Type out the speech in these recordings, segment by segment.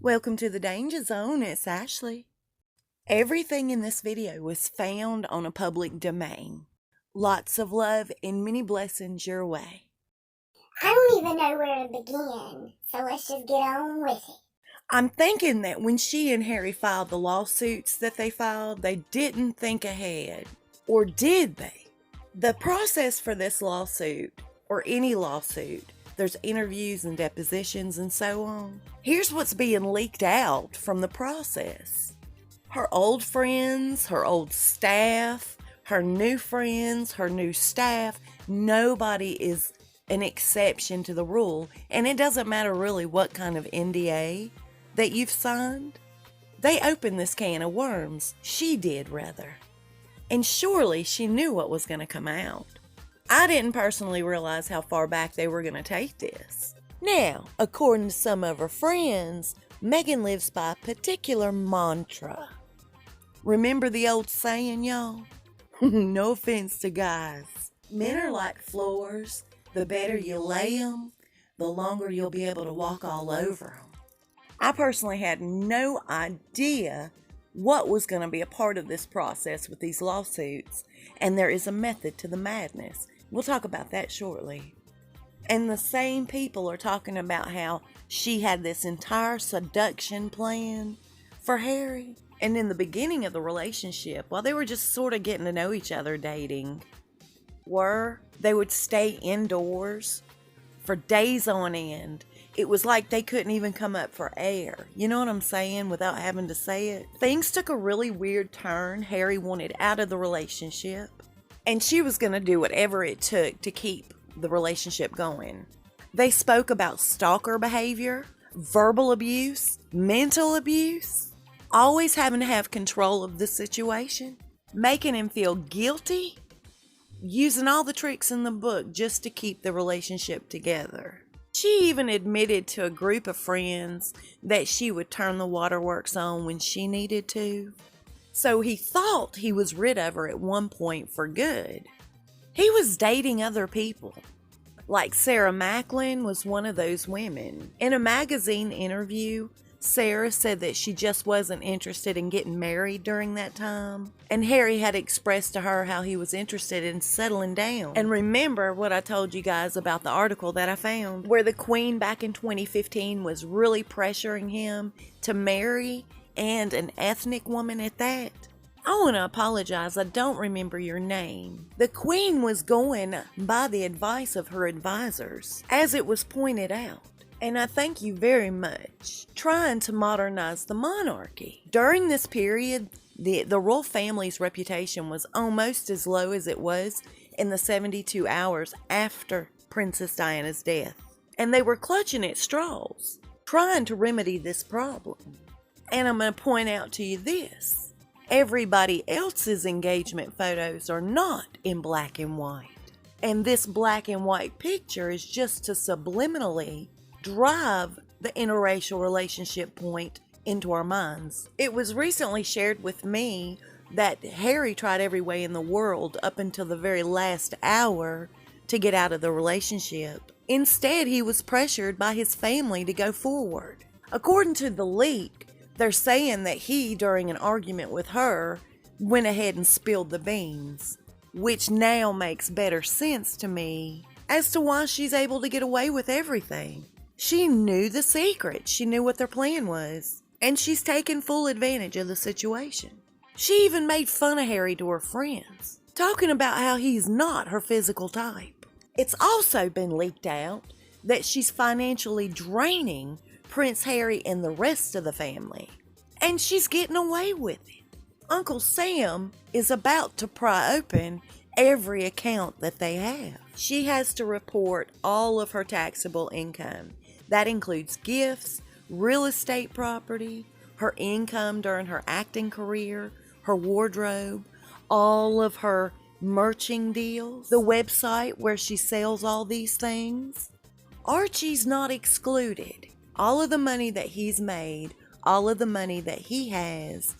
Welcome to the Danger Zone, it's Ashley. Everything in this video was found on a public domain. Lots of love and many blessings your way. I don't even know where to begin, so let's just get on with it. I'm thinking that when she and Harry filed the lawsuits that they filed, they didn't think ahead. Or did they? The process for this lawsuit, or any lawsuit, there's interviews and depositions and so on. Here's what's being leaked out from the process. Her old friends, her old staff, her new friends, her new staff, nobody is an exception to the rule. And it doesn't matter really what kind of NDA that you've signed. They opened this can of worms. She did, rather. And surely she knew what was going to come out. I didn't personally realize how far back they were going to take this. Now, according to some of her friends, Meghan lives by a particular mantra. Remember the old saying, y'all? No offense to guys. Men are like floors. The better you lay them, the longer you'll be able to walk all over them. I personally had no idea what was going to be a part of this process with these lawsuits, and there is a method to the madness. We'll talk about that shortly. And the same people are talking about how she had this entire seduction plan for Harry. And in the beginning of the relationship, while they were just sort of getting to know each other, dating, they would stay indoors for days on end. It was like they couldn't even come up for air. You know what I'm saying? Without having to say it. Things took a really weird turn. Harry wanted out of the relationship. And she was going to do whatever it took to keep the relationship going. They spoke about stalker behavior, verbal abuse, mental abuse, always having to have control of the situation, making him feel guilty, using all the tricks in the book just to keep the relationship together. She even admitted to a group of friends that she would turn the waterworks on when she needed to. So he thought he was rid of her at one point for good. He was dating other people. Like Sarah Macklin was one of those women. In a magazine interview, Sarah said that she just wasn't interested in getting married during that time. And Harry had expressed to her how he was interested in settling down. And remember what I told you guys about the article that I found, where the Queen back in 2015 was really pressuring him to marry, and an ethnic woman at that. I want to apologize, I don't remember your name. The Queen was going by the advice of her advisors, as it was pointed out. And I thank you very much. Trying to modernize the monarchy. During this period, the royal family's reputation was almost as low as it was in the 72 hours after Princess Diana's death. And they were clutching at straws, trying to remedy this problem. And I'm going to point out to you this. Everybody else's engagement photos are not in black and white. And this black and white picture is just to subliminally drive the interracial relationship point into our minds. It was recently shared with me that Harry tried every way in the world up until the very last hour to get out of the relationship. Instead, he was pressured by his family to go forward. According to the leak, they're saying that he, during an argument with her, went ahead and spilled the beans, which now makes better sense to me as to why she's able to get away with everything. She knew the secret. She knew what their plan was, and she's taken full advantage of the situation. She even made fun of Harry to her friends, talking about how he's not her physical type. It's also been leaked out that she's financially draining Prince Harry and the rest of the family. And she's getting away with it. Uncle Sam is about to pry open every account that they have. She has to report all of her taxable income. That includes gifts, real estate property, her income during her acting career, her wardrobe, all of her merching deals, the website where she sells all these things. Archie's not excluded. All of the money that he's made, all of the money that he has,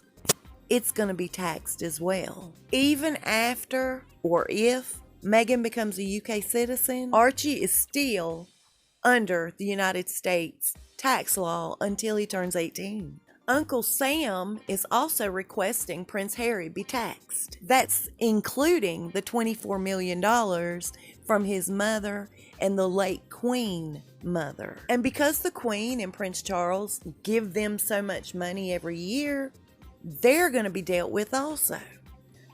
it's going to be taxed as well. Even after or if Meghan becomes a UK citizen, Archie is still under the United States tax law until he turns 18. Uncle Sam is also requesting Prince Harry be taxed. That's including the $24 million from his mother and the late Queen mother. And because the Queen and Prince Charles give them so much money every year, they're going to be dealt with also.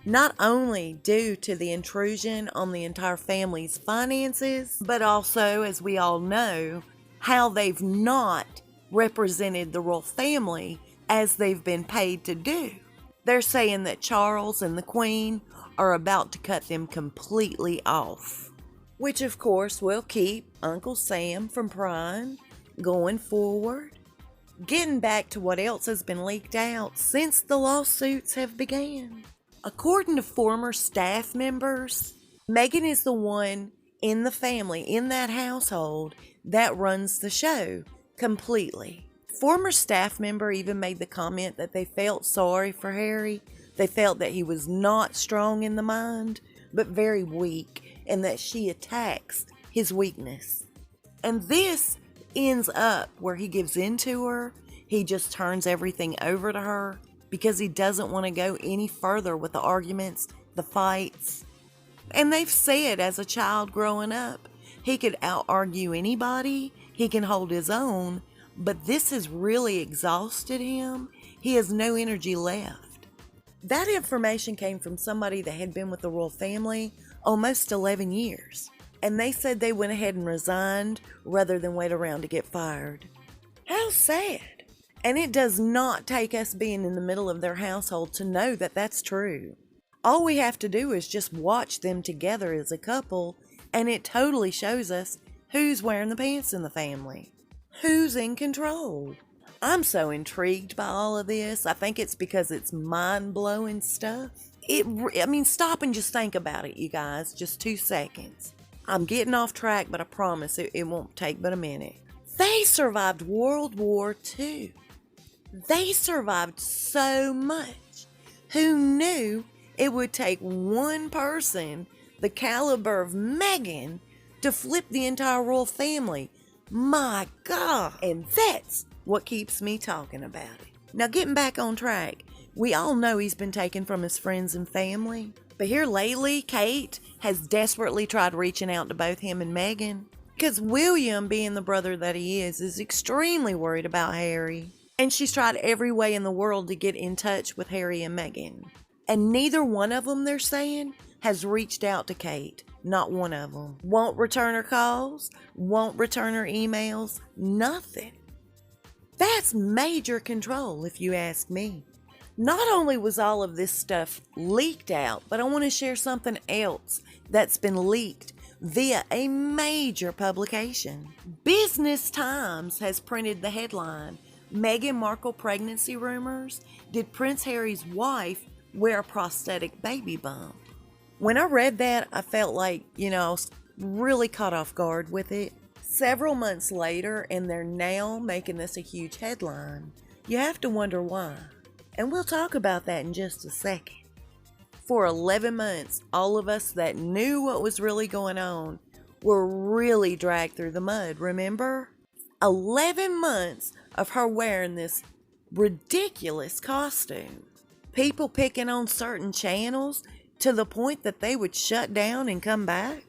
Not only due to the intrusion on the entire family's finances, but also, as we all know, how they've not represented the royal family as they've been paid to do. They're saying that Charles and the Queen are about to cut them completely off, which of course will keep Uncle Sam from prying going forward. Getting back to what else has been leaked out since the lawsuits have began. According to former staff members, Meghan is the one in the family, in that household, that runs the show completely. Former staff member even made the comment that they felt sorry for Harry. They felt that he was not strong in the mind, but very weak, and that she attacks his weakness. And this ends up where he gives in to her. He just turns everything over to her because he doesn't want to go any further with the arguments, the fights. And they've said as a child growing up, he could out-argue anybody, he can hold his own, but this has really exhausted him. He has no energy left. That information came from somebody that had been with the royal family almost 11 years. And they said they went ahead and resigned rather than wait around to get fired. How sad. And it does not take us being in the middle of their household to know that that's true. All we have to do is just watch them together as a couple, and it totally shows us who's wearing the pants in the family. Who's in control? I'm so intrigued by all of this. I think it's because it's mind-blowing stuff. Stop and just think about it, you guys. Just 2 seconds. I'm getting off track, but I promise it won't take but a minute. They survived World War II. They survived so much. Who knew it would take one person the caliber of Meghan to flip the entire royal family? My God. And that's what keeps me talking about it. Now, getting back on track, we all know he's been taken from his friends and family. But here lately, Kate has desperately tried reaching out to both him and Meghan. Because William, being the brother that he is extremely worried about Harry. And she's tried every way in the world to get in touch with Harry and Meghan. And neither one of them, they're saying, has reached out to Kate. Not one of them. Won't return her calls, won't return her emails, nothing. That's major control, if you ask me. Not only was all of this stuff leaked out, but I want to share something else that's been leaked via a major publication. Business Times has printed the headline, Meghan Markle pregnancy rumors. Did Prince Harry's wife wear a prosthetic baby bump? When I read that, I felt like, I was really caught off guard with it. Several months later, and they're now making this a huge headline. You have to wonder why. And we'll talk about that in just a second. For 11 months, all of us that knew what was really going on were really dragged through the mud, remember? 11 months of her wearing this ridiculous costume. People picking on certain channels to the point that they would shut down and come back.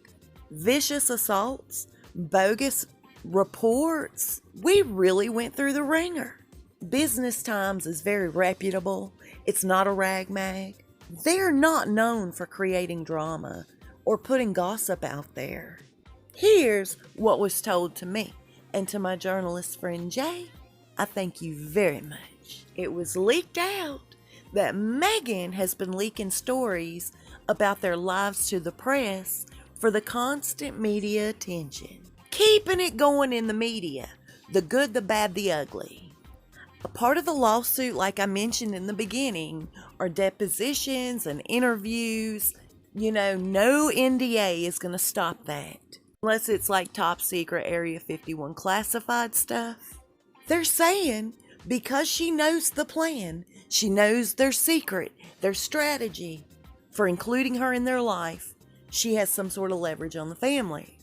Vicious assaults, bogus reports. We really went through the ringer. Business Times is very reputable. It's not a rag mag. They're not known for creating drama or putting gossip out there. Here's what was told to me and to my journalist friend Jay. I thank you very much. It was leaked out that Meghan has been leaking stories about their lives to the press for the constant media attention. Keeping it going in the media. The good, the bad, the ugly. A part of the lawsuit, like I mentioned in the beginning, are depositions and interviews. No NDA is going to stop that. Unless it's like top secret Area 51 classified stuff. They're saying because she knows the plan, she knows their secret, their strategy for including her in their life, she has some sort of leverage on the family.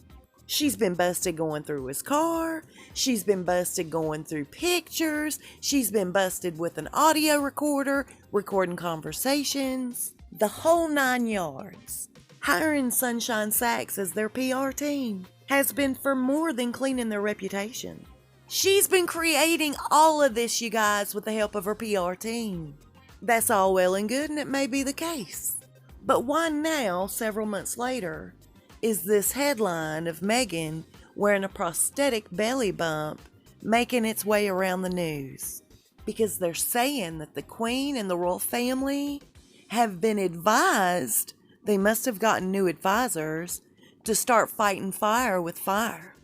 She's been busted going through his car. She's been busted going through pictures. She's been busted with an audio recorder, recording conversations. The whole 9 yards. Hiring Sunshine Sachs as their PR team has been for more than cleaning their reputation. She's been creating all of this, you guys, with the help of her PR team. That's all well and good, and it may be the case. But why now, several months later, is this headline of Meghan wearing a prosthetic belly bump making its way around the news? Because they're saying that the Queen and the royal family have been advised, they must have gotten new advisors, to start fighting fire with fire.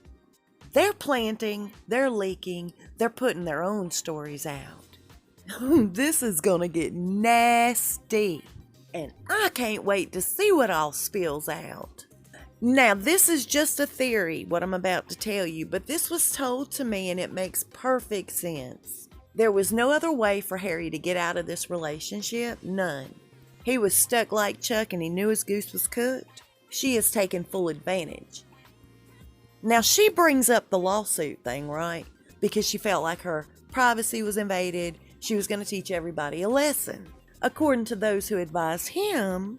They're planting, they're leaking, they're putting their own stories out. This is gonna get nasty, and I can't wait to see what all spills out. Now, this is just a theory, what I'm about to tell you, but this was told to me and it makes perfect sense. There was no other way for Harry to get out of this relationship, none. He was stuck like Chuck and he knew his goose was cooked. She has taken full advantage. Now, she brings up the lawsuit thing, right? Because she felt like her privacy was invaded. She was going to teach everybody a lesson. According to those who advised him,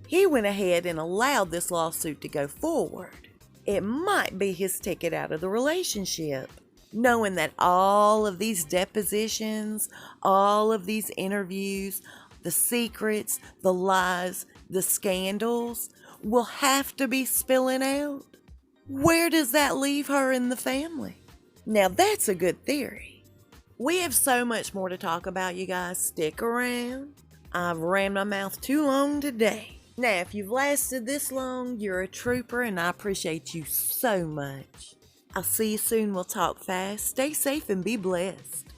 he went ahead and allowed this lawsuit to go forward. It might be his ticket out of the relationship, knowing that all of these depositions, all of these interviews, the secrets, the lies, the scandals will have to be spilling out. Where does that leave her in the family? Now, that's a good theory. We have so much more to talk about, you guys. Stick around. I've ran my mouth too long today. Now, if you've lasted this long, you're a trooper, and I appreciate you so much. I'll see you soon. We'll talk fast. Stay safe and be blessed.